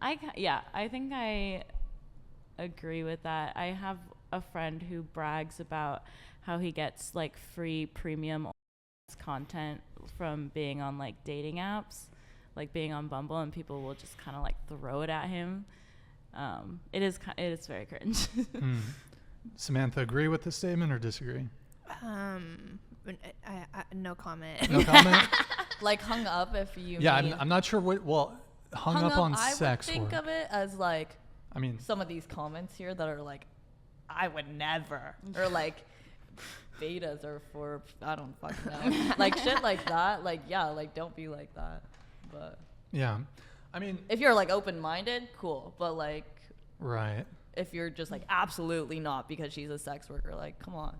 I think I agree with that. I have a friend who brags about how he gets like free premium content from being on like dating apps, like being on Bumble, and people will just kind of like throw it at him. It is very cringe. Samantha, agree with this statement or disagree? No comment. No comment. Like hung up, if you I'm not sure what. Well, hung up on sex. I would think of it as like. I mean, some of these comments here that are like, I would never, or like, betas are for, I don't fucking know, like shit like that. Like, yeah, like don't be like that. But yeah, I mean, if you're like open-minded, cool. But like, right. If you're just like absolutely not because she's a sex worker, like, come on,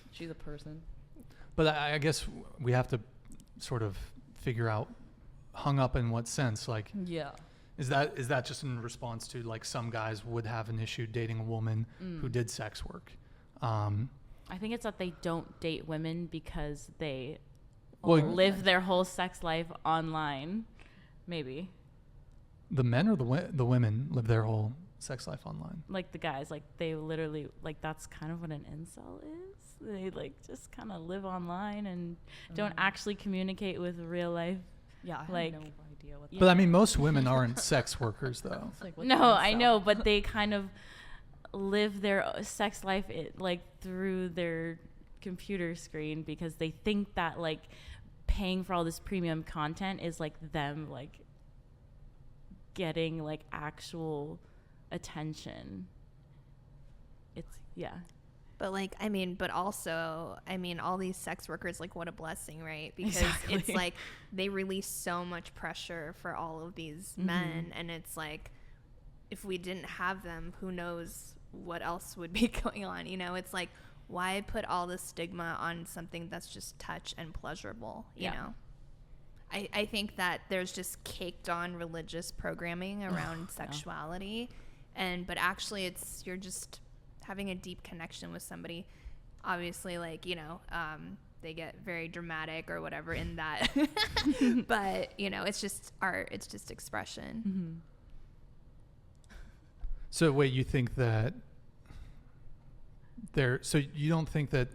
she's a person. But I guess we have to sort of figure out hung up in what sense. Like, yeah. Is that just in response to like some guys would have an issue dating a woman who did sex work? I think it's that they don't date women because they live their whole sex life online. Maybe. The men or the women live their whole sex life online? Like the guys, like they literally, like that's kind of what an incel is. They like just kind of live online and don't actually communicate with real life. Yeah, I like, have no idea what that But I mean, most women aren't sex workers, though. Like, no, I know, but they kind of live their sex life like through their computer screen because they think that like paying for all this premium content is like them like getting like actual attention. It's But like, I mean, but also, I mean, all these sex workers, like, what a blessing, right? Because exactly. It's like they release so much pressure for all of these men, and it's like, if we didn't have them, who knows what else would be going on? You know, it's like, why put all this stigma on something that's just touch and pleasurable? You know, I think that there's just caked on religious programming around sexuality, but actually, you're just having a deep connection with somebody. Obviously, like, you know, they get very dramatic or whatever in that, but you know, it's just art, it's just expression. So wait, you think that so you don't think that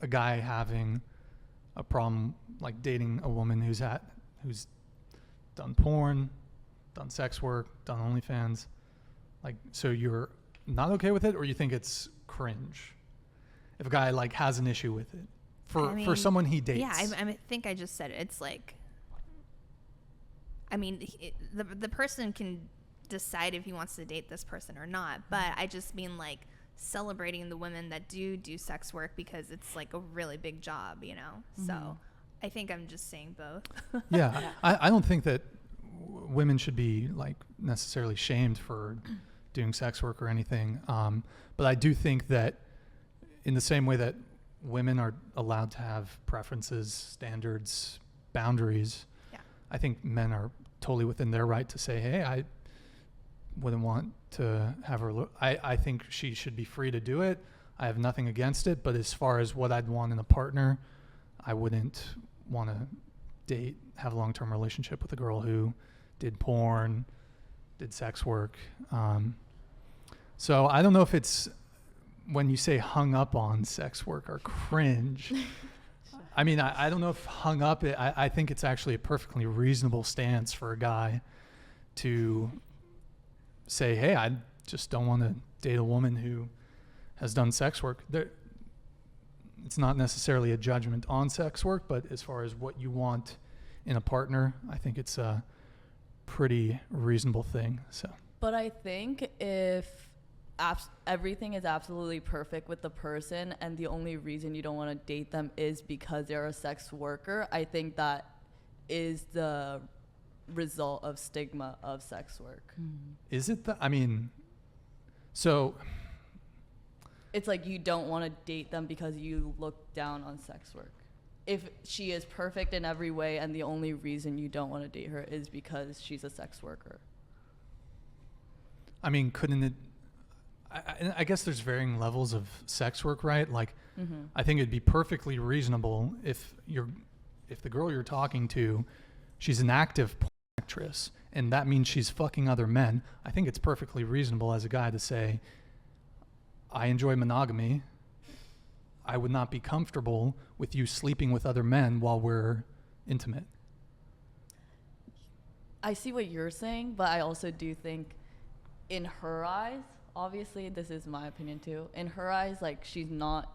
a guy having a problem like dating a woman who's done porn, done sex work, done OnlyFans, like, so you're not okay with it, or you think it's cringe if a guy like has an issue with it for someone he dates? Yeah, I think I just said it. It's like, I mean, the person can decide if he wants to date this person or not, but I just mean like celebrating the women that do sex work because it's like a really big job, you know. So I think I'm just saying both. Yeah. I don't think that women should be like necessarily shamed for doing sex work or anything, but I do think that in the same way that women are allowed to have preferences, standards, boundaries, I think men are totally within their right to say, hey, I wouldn't want to have her I think she should be free to do it. I have nothing against it, but as far as what I'd want in a partner, I wouldn't want to have a long-term relationship with a girl who did porn, did sex work. So I don't know if it's when you say hung up on sex work or cringe. I mean, I don't know if hung up, I think it's actually a perfectly reasonable stance for a guy to say, hey, I just don't want to date a woman who has done sex work. It's not necessarily a judgment on sex work, but as far as what you want in a partner, I think it's a pretty reasonable thing. So, but I think if everything is absolutely perfect with the person and the only reason you don't want to date them is because they're a sex worker, I think that is the result of stigma of sex work. Is it I mean, so it's like you don't want to date them because you look down on sex work. If she is perfect in every way and the only reason you don't want to date her is because she's a sex worker. I mean, couldn't it, I guess there's varying levels of sex work, right? Like, I think it'd be perfectly reasonable if the girl you're talking to, she's an active porn actress and that means she's fucking other men, I think it's perfectly reasonable as a guy to say, I enjoy monogamy. I would not be comfortable with you sleeping with other men while we're intimate. I see what you're saying, but I also do think in her eyes, obviously this is my opinion too, in her eyes, like, she's not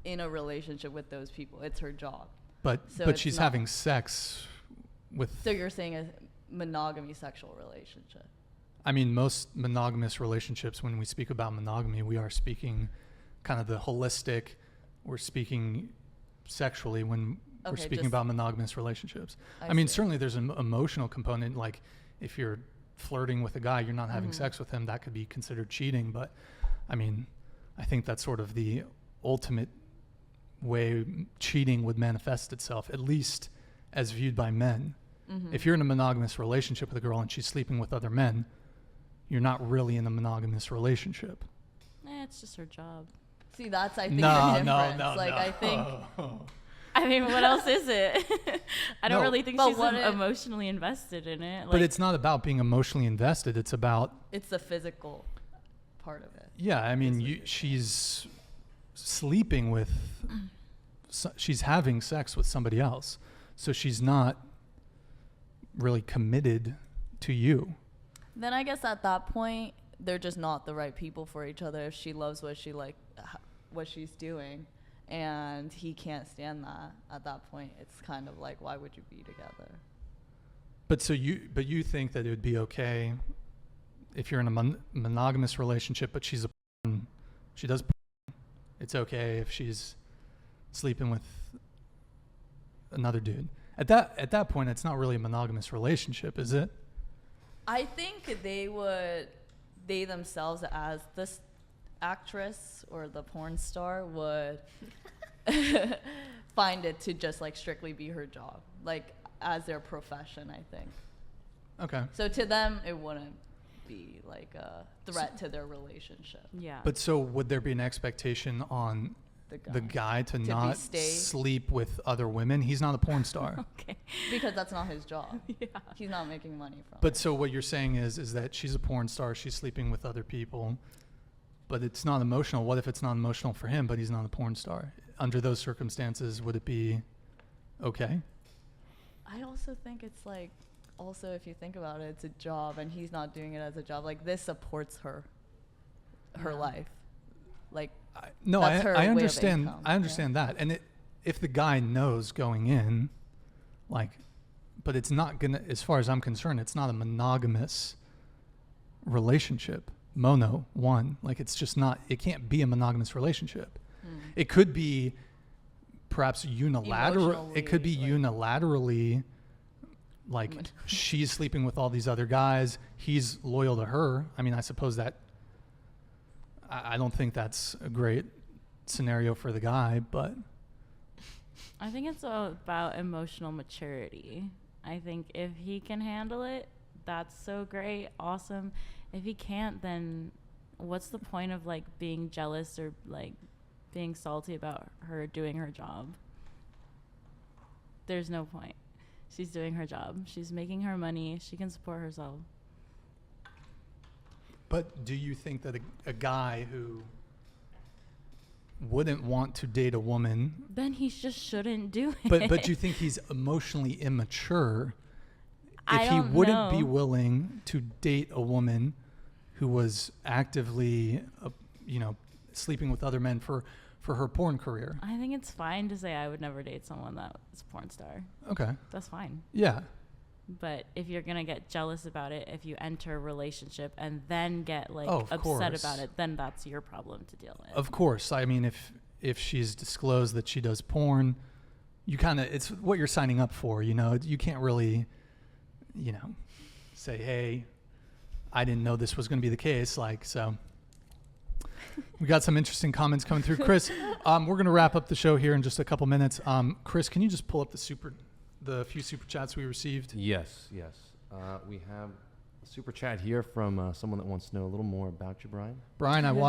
in a relationship with those people. It's her job. But she's having sex with... So you're saying a monogamy sexual relationship? I mean, most monogamous relationships, when we speak about monogamy, we are speaking kind of the holistic, we're speaking sexually when we're speaking about monogamous relationships. I mean, certainly there's an emotional component. Like, if you're flirting with a guy, you're not having sex with him, that could be considered cheating. But I mean, I think that's sort of the ultimate way cheating would manifest itself, at least as viewed by men. If you're in a monogamous relationship with a girl and she's sleeping with other men, you're not really in a monogamous relationship. It's just her job. See, that's, I think, the difference. No. I think... I mean, what else is it? I don't really think she's what emotionally invested in it. But it's not about being emotionally invested. It's about... It's the physical part of it. Yeah, I mean, she's sleeping with... she's having sex with somebody else. So she's not really committed to you. Then I guess at that point, they're just not the right people for each other. If she loves what she's doing, and he can't stand that, at that point, it's kind of like, why would you be together? But you think that it would be okay if you're in a monogamous relationship, but she does porn, it's okay if she's sleeping with another dude. At that point, it's not really a monogamous relationship, is it? I think they themselves, as this actress or the porn star, would find it to just like strictly be her job, like as their profession, I think. Okay. So to them, it wouldn't be like a threat to their relationship. Yeah. But so would there be an expectation on the guy to not sleep with other women? He's not a porn star. Okay. Because that's not his job. Yeah. He's not making money from it. But so what you're saying is that she's a porn star, she's sleeping with other people, but it's not emotional. What if it's not emotional for him, but he's not a porn star? Under those circumstances, would it be okay? I also think it's like, also if you think about it, it's a job and he's not doing it as a job. Like, this supports her life. Like, I understand. I understand that. And if the guy knows going in, like, but it's not gonna, as far as I'm concerned, it's not a monogamous relationship. Like, it's just not, it can't be a monogamous relationship. It could be perhaps unilateral. It could be unilaterally, like, she's sleeping with all these other guys. He's loyal to her. I mean, I suppose that, I don't think that's a great scenario for the guy, but I think it's about emotional maturity. I think if he can handle it, that's so great, awesome. If he can't, then what's the point of like being jealous or like being salty about her doing her job? There's no point. She's doing her job. She's making her money. She can support herself. But do you think that a guy who wouldn't want to date a woman, then he just shouldn't do it. But do you think he's emotionally immature if he wouldn't be willing to date a woman who was actively, sleeping with other men for her porn career? I think it's fine to say I would never date someone that is a porn star. Okay. That's fine. Yeah. But if you're going to get jealous about it, if you enter a relationship and then get like upset course. about it, then that's your problem to deal with. Of course. I mean, if she's disclosed that she does porn, you kind of, it's what you're signing up for, you can't really, say, hey, I didn't know this was going to be the case. Like, so we got some interesting comments coming through. Chris, we're going to wrap up the show here in just a couple minutes. Chris, can you just pull up the few super chats we received? Yes. We have a super chat here from someone that wants to know a little more about you, Brian. Brian, I watched